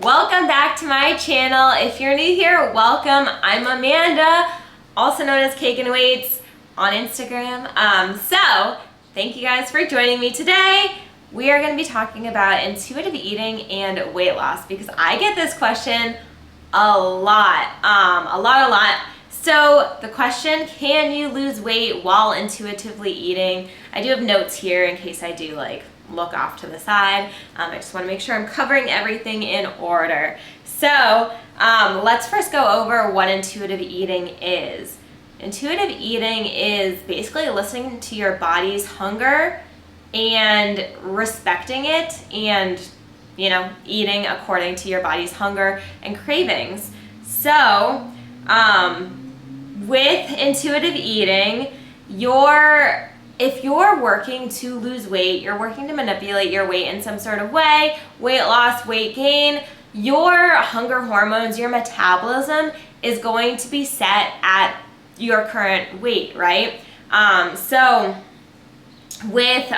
Welcome back to my channel. If you're new here, welcome. I'm Amanda, also known as Cake and Weights on Instagram. So thank you guys for joining me today. We are going to be talking about intuitive eating and weight loss because I get this question a lot. So the question, can you lose weight while intuitively eating? I do have notes here in case I do look off to the side. I just want to make sure I'm covering everything in order. So let's first go over what intuitive eating is. Intuitive eating is basically listening to your body's hunger and respecting it and, eating according to your body's hunger and cravings. So with intuitive eating, if you're working to lose weight, you're working to manipulate your weight in some sort of way, weight loss, weight gain, your hunger hormones, your metabolism is going to be set at your current weight, right? So with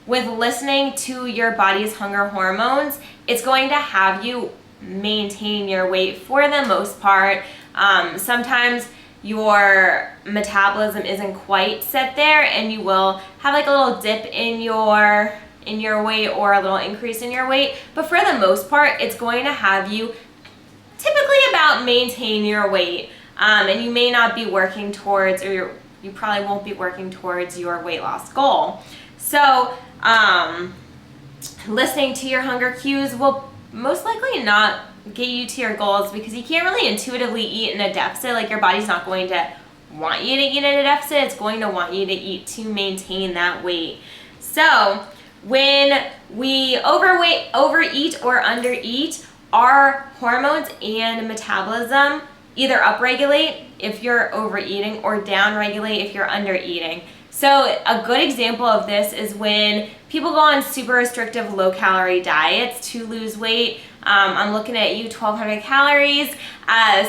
listening to your body's hunger hormones, it's going to have you maintain your weight for the most part. Sometimes your metabolism isn't quite set there and you will have a little dip in your weight or a little increase in your weight, but for the most part it's going to have you typically about maintain your weight, and you may not be working towards, or you probably won't be working towards your weight loss goal. So listening to your hunger cues will most likely not get you to your goals because you can't really intuitively eat in a deficit. Your body's not going to want you to eat in a deficit. It's going to want you to eat to maintain that weight. So when we overeat or undereat, our hormones and metabolism either upregulate if you're overeating or downregulate if you're undereating. So a good example of this is when people go on super restrictive low-calorie diets to lose weight. I'm looking at you, 1,200 calories.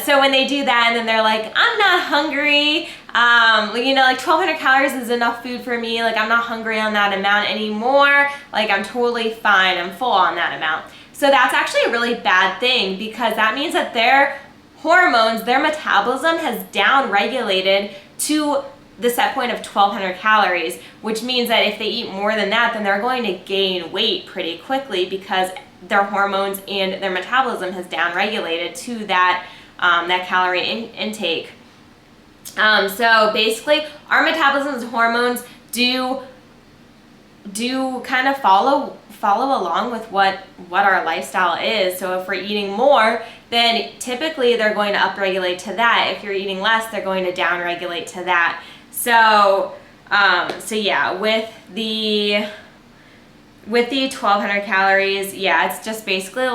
So when they do that and then they're like, I'm not hungry, 1,200 calories is enough food for me. I'm not hungry on that amount anymore. I'm totally fine. I'm full on that amount. So that's actually a really bad thing because that means that their hormones, their metabolism has down-regulated to the set point of 1,200 calories, which means that if they eat more than that, then they're going to gain weight pretty quickly because their hormones and their metabolism has down-regulated to that calorie intake. So basically, our metabolism and hormones do kind of follow along with what our lifestyle is. So if we're eating more, then typically they're going to upregulate to that. If you're eating less, they're going to downregulate to that. So yeah, with the 1,200 calories, yeah, it's just basically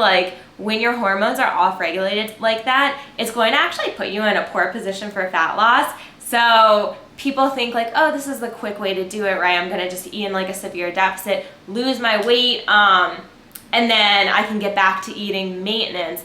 when your hormones are off-regulated like that, it's going to actually put you in a poor position for fat loss. So people think oh, this is the quick way to do it, right? I'm going to just eat in a severe deficit, lose my weight, and then I can get back to eating maintenance.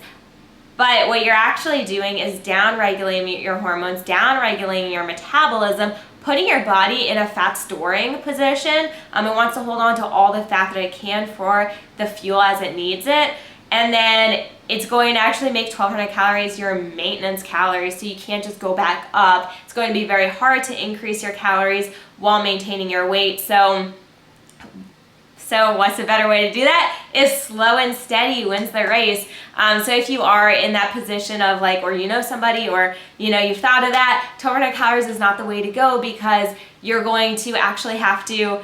But what you're actually doing is down-regulating your hormones, down-regulating your metabolism, putting your body in a fat storing position. It wants to hold on to all the fat that it can for the fuel as it needs it. And then it's going to actually make 1,200 calories your maintenance calories, so you can't just go back up. It's going to be very hard to increase your calories while maintaining your weight. So what's a better way to do that? Is slow and steady wins the race. So if you are in that position of or somebody, or you've thought of that, 1,200 calories is not the way to go because you're going to actually have to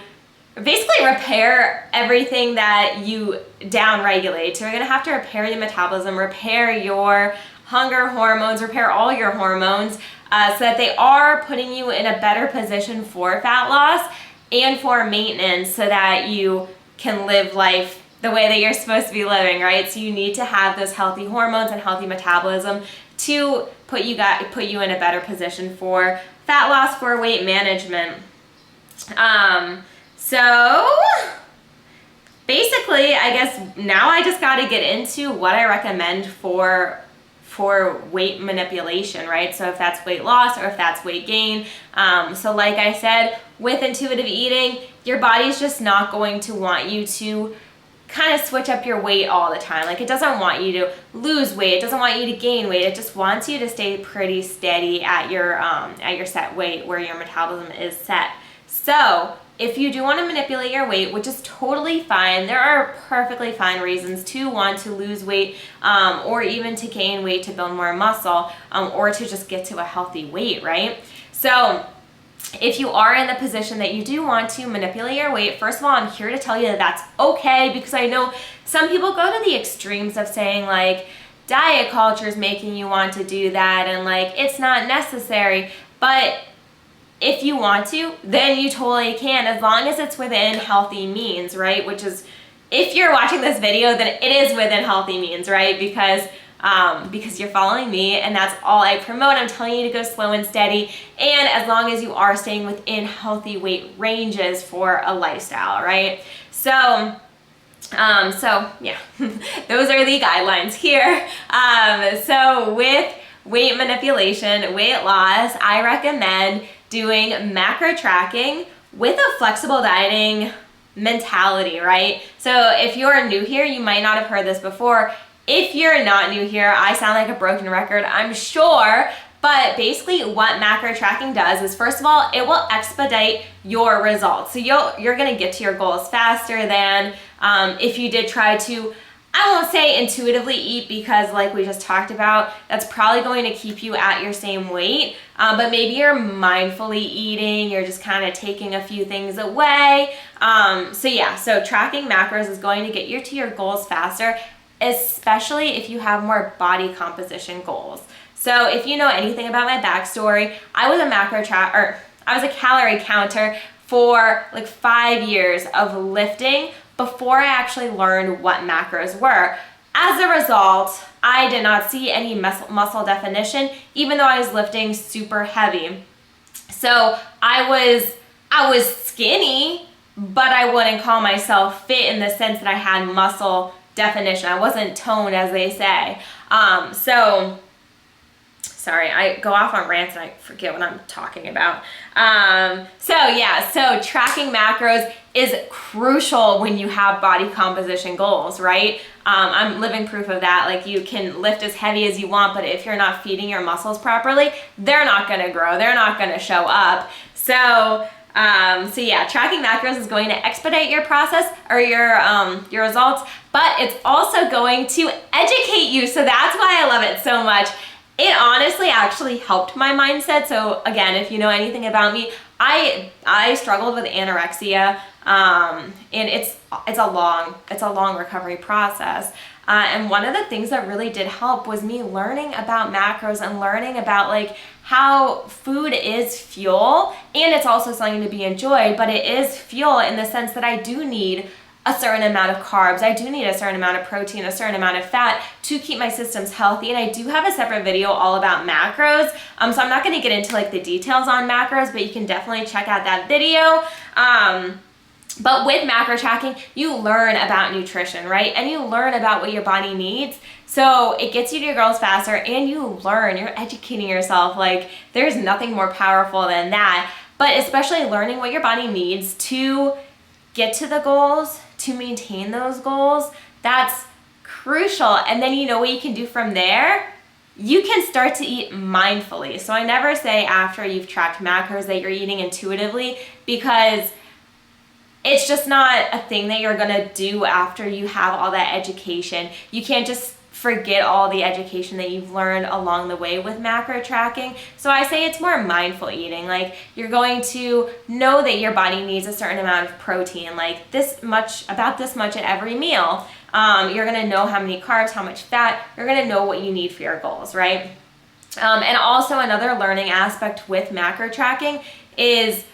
basically repair everything that you down-regulate. So you're going to have to repair your metabolism, repair your hunger hormones, repair all your hormones so that they are putting you in a better position for fat loss and for maintenance so that you can live life the way that you're supposed to be living, right? So you need to have those healthy hormones and healthy metabolism to put you in a better position for fat loss, for weight management. So basically, I guess now I just got to get into what I recommend for weight manipulation, right? So if that's weight loss or if that's weight gain. So like I said, with intuitive eating, your body's just not going to want you to kind of switch up your weight all the time. Like, it doesn't want you to lose weight. It doesn't want you to gain weight. It just wants you to stay pretty steady at your set weight where your metabolism is set. So if you do want to manipulate your weight, which is totally fine, there are perfectly fine reasons to want to lose weight, or even to gain weight to build more muscle, or to just get to a healthy weight, right? So if you are in the position that you do want to manipulate your weight, first of all, I'm here to tell you that that's okay, because I know some people go to the extremes of saying like diet culture is making you want to do that and like it's not necessary. But if you want to, then you totally can, as long as it's within healthy means, right? Which is, if you're watching this video, then it is within healthy means, right? Because you're following me and that's all I promote. I'm telling you to go slow and steady, and as long as you are staying within healthy weight ranges for a lifestyle, right? So yeah, those are the guidelines here. So with weight manipulation, weight loss, I recommend doing macro tracking with a flexible dieting mentality, right? So if you're new here, you might not have heard this before. If you're not new here, I sound like a broken record, I'm sure, but basically what macro tracking does is, first of all, it will expedite your results. So you're gonna get to your goals faster than if you did try to, I won't say intuitively eat, because like we just talked about, that's probably going to keep you at your same weight, but maybe you're mindfully eating, you're just kind of taking a few things away. So tracking macros is going to get you to your goals faster, especially if you have more body composition goals. So if you know anything about my backstory, I was a calorie counter for like 5 years of lifting before I actually learned what macros were. As a result, I did not see any muscle definition, even though I was lifting super heavy. So I was skinny, but I wouldn't call myself fit in the sense that I had muscle definition. I wasn't toned, as they say. Sorry, I go off on rants and I forget what I'm talking about. So tracking macros is crucial when you have body composition goals, right? I'm living proof of that. Like, you can lift as heavy as you want, but if you're not feeding your muscles properly, they're not gonna grow, they're not gonna show up. Tracking macros is going to expedite your process or your results, but it's also going to educate you. So that's why I love it so much. It honestly actually helped my mindset. So again, if you know anything about me, I struggled with anorexia, and it's a long recovery process. And one of the things that really did help was me learning about macros and learning about like how food is fuel, and it's also something to be enjoyed, but it is fuel in the sense that I do need a certain amount of carbs, I do need a certain amount of protein, a certain amount of fat to keep my systems healthy. And I do have a separate video all about macros, so I'm not going to get into like the details on macros, but you can definitely check out that video. But with macro tracking, you learn about nutrition, right? And you learn about what your body needs. So it gets you to your goals faster, and you learn, you're educating yourself. Like, there's nothing more powerful than that. But especially learning what your body needs to get to the goals, to maintain those goals, that's crucial. And then you know what you can do from there. You can start to eat mindfully. So I never say after you've tracked macros that you're eating intuitively, because it's just not a thing that you're gonna do after you have all that education. You can't just forget all the education that you've learned along the way with macro tracking. So I say it's more mindful eating. Like, you're going to know that your body needs a certain amount of protein, like about this much at every meal. You're gonna know how many carbs, how much fat, you're gonna know what you need for your goals, right? And also another learning aspect with macro tracking is,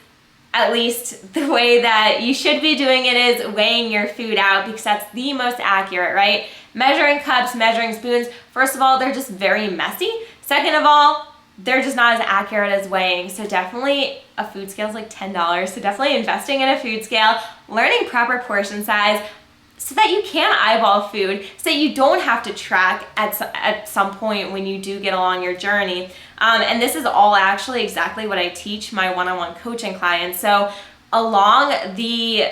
at least the way that you should be doing it, is weighing your food out, because that's the most accurate, right? Measuring cups, measuring spoons, first of all, they're just very messy. Second of all, they're just not as accurate as weighing. So definitely a food scale is like $10. So definitely investing in a food scale, learning proper portion size, so that you can eyeball food, so that you don't have to track at some point when you do get along your journey. And this is all actually exactly what I teach my one-on-one coaching clients. So along the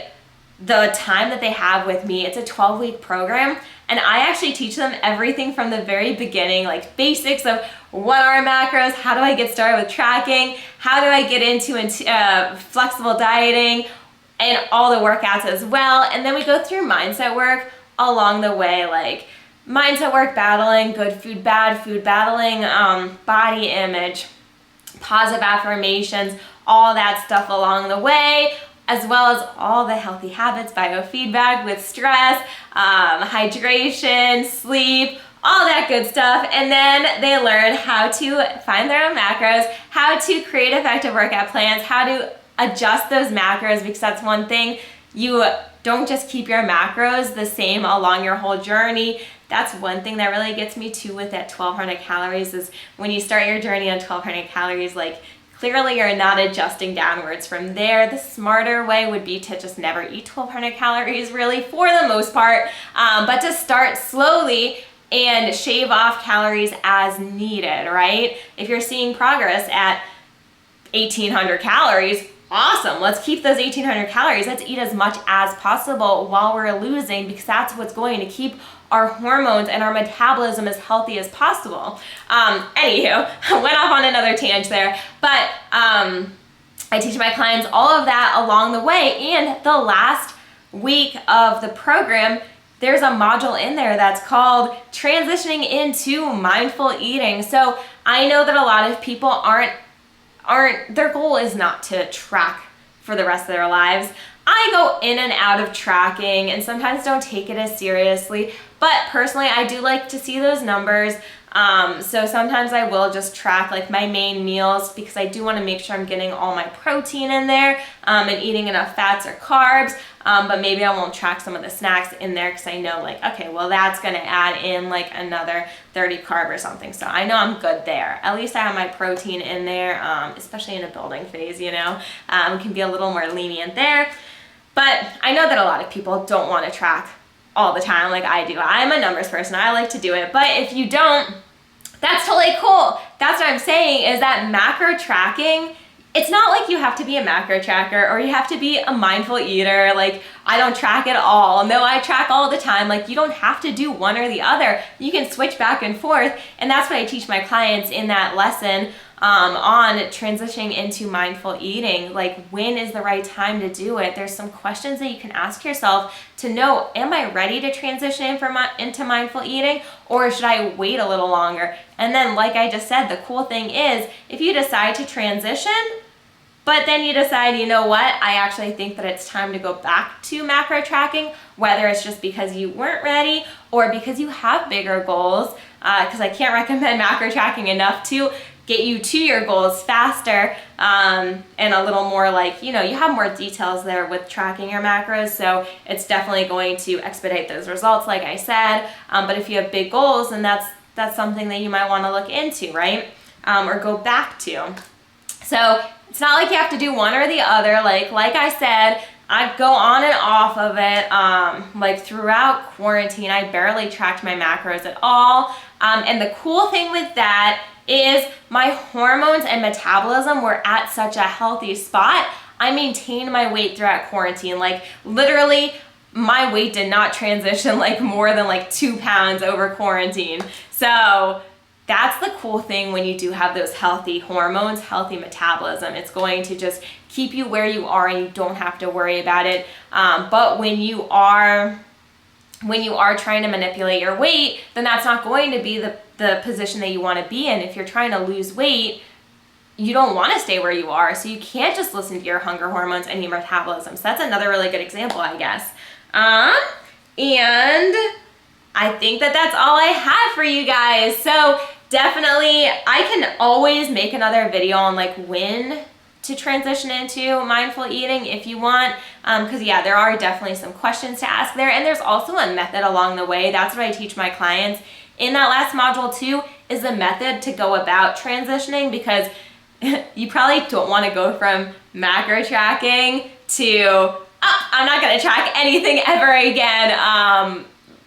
the time that they have with me. It's a 12-week program, and I actually teach them everything from the very beginning, like basics of what are macros, how do I get started with tracking, how do I get into flexible dieting, and all the workouts as well. And then we go through mindset work along the way, like mindset work, battling good food, bad food, battling body image, positive affirmations, all that stuff along the way, as well as all the healthy habits, biofeedback with stress, hydration, sleep, all that good stuff. And then they learn how to find their own macros, how to create effective workout plans, how to adjust those macros, because that's one thing. You don't just keep your macros the same along your whole journey. That's one thing that really gets me too with that 1200 calories is when you start your journey on 1200 calories, like clearly you're not adjusting downwards from there. The smarter way would be to just never eat 1200 calories really for the most part, but to start slowly and shave off calories as needed, right? If you're seeing progress at 1800 calories, awesome, let's keep those 1800 calories. Let's eat as much as possible while we're losing, because that's what's going to keep our hormones and our metabolism as healthy as possible. Anywho, I went off on another tangent there, but I teach my clients all of that along the way. And the last week of the program, there's a module in there that's called transitioning into mindful eating. So I know that a lot of people aren't, their goal is not to track for the rest of their lives. I go in and out of tracking and sometimes don't take it as seriously, but personally I do like to see those numbers. So sometimes I will just track like my main meals, because I do want to make sure I'm getting all my protein in there and eating enough fats or carbs, but maybe I won't track some of the snacks in there because I know like, okay, well that's going to add in like another 30 carb or something. So I know I'm good there. At least I have my protein in there, especially in a building phase, you know, can be a little more lenient there. But I know that a lot of people don't want to track all the time like I do. I'm a numbers person. I like to do it. But if you don't, that's totally cool. That's what I'm saying, is that macro tracking, it's not like you have to be a macro tracker or you have to be a mindful eater. Like, I don't track at all. No, I track all the time. Like, you don't have to do one or the other. You can switch back and forth. And that's what I teach my clients in that lesson on transitioning into mindful eating. Like, when is the right time to do it? There's some questions that you can ask yourself to know, am I ready to transition into mindful eating, or should I wait a little longer? And then, like I just said, the cool thing is, if you decide to transition, but then you decide, you know what, I actually think that it's time to go back to macro tracking, whether it's just because you weren't ready or because you have bigger goals, because I can't recommend macro tracking enough to get you to your goals faster, and a little more like, you know, you have more details there with tracking your macros, so it's definitely going to expedite those results, like I said. But if you have big goals, then that's something that you might want to look into, right? Or go back to. So it's not like you have to do one or the other. Like I said, I go on and off of it. Like throughout quarantine, I barely tracked my macros at all. And the cool thing with that is my hormones and metabolism were at such a healthy spot. I maintained my weight throughout quarantine. Like, literally, my weight did not transition like more than like 2 pounds over quarantine. So that's the cool thing when you do have those healthy hormones, healthy metabolism. It's going to just keep you where you are and you don't have to worry about it. But when you are trying to manipulate your weight, then that's not going to be the position that you want to be in. If you're trying to lose weight, you don't want to stay where you are. So you can't just listen to your hunger hormones and your metabolism. So that's another really good example, I guess. And I think that that's all I have for you guys. So definitely, I can always make another video on like when to transition into mindful eating if you want, because yeah, there are definitely some questions to ask there, and there's also a method along the way. That's what I teach my clients in that last module too, is the method to go about transitioning, because you probably don't want to go from macro tracking to, oh, I'm not going to track anything ever again,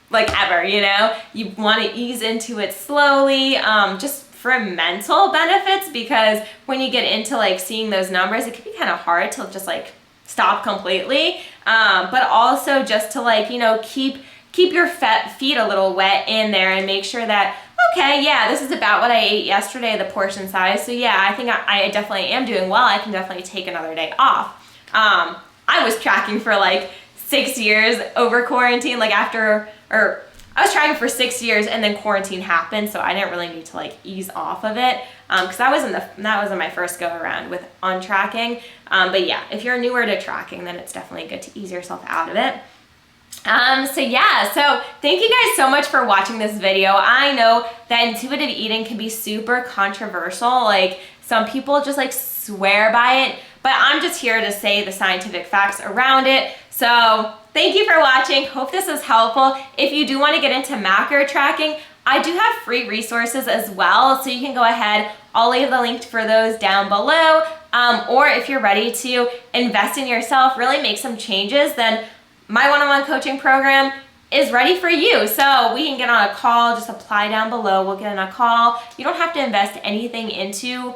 like ever, you know? You want to ease into it slowly, just for mental benefits, because when you get into like seeing those numbers, it can be kind of hard to just like stop completely, but also just to like, you know, keep your feet a little wet in there and make sure that, okay, yeah, this is about what I ate yesterday, the portion size. So yeah, I think I definitely am doing well. I can definitely take another day off. I was tracking for like 6 years over quarantine, like I was tracking for 6 years and then quarantine happened, so I didn't really need to like ease off of it, because that was in my first go around with on tracking. But yeah, if you're newer to tracking, then it's definitely good to ease yourself out of it. So yeah, so thank you guys so much for watching this video. I know that intuitive eating can be super controversial. Like some people just like swear by it, but I'm just here to say the scientific facts around it. So thank you for watching. Hope this is helpful. If you do want to get into macro tracking, I do have free resources as well, so you can go ahead. I'll leave the link for those down below. Or if you're ready to invest in yourself, really make some changes, then my one-on-one coaching program is ready for you. So we can get on a call, just apply down below. We'll get on a call. You don't have to invest anything into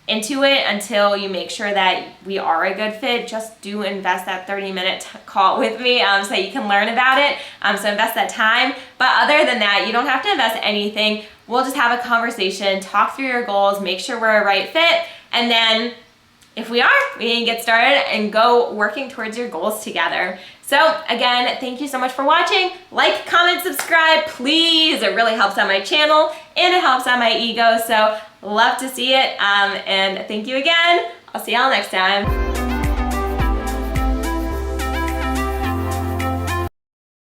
it until you make sure that we are a good fit. Just do invest that 30-minute call with me so that you can learn about it. So invest that time. But other than that, you don't have to invest anything. We'll just have a conversation, talk through your goals, make sure we're a right fit, and then if we are, we can get started and go working towards your goals together. So again, thank you so much for watching. Like, comment, subscribe, please. It really helps out my channel and it helps out my ego. So love to see it. And thank you again. I'll see y'all next time.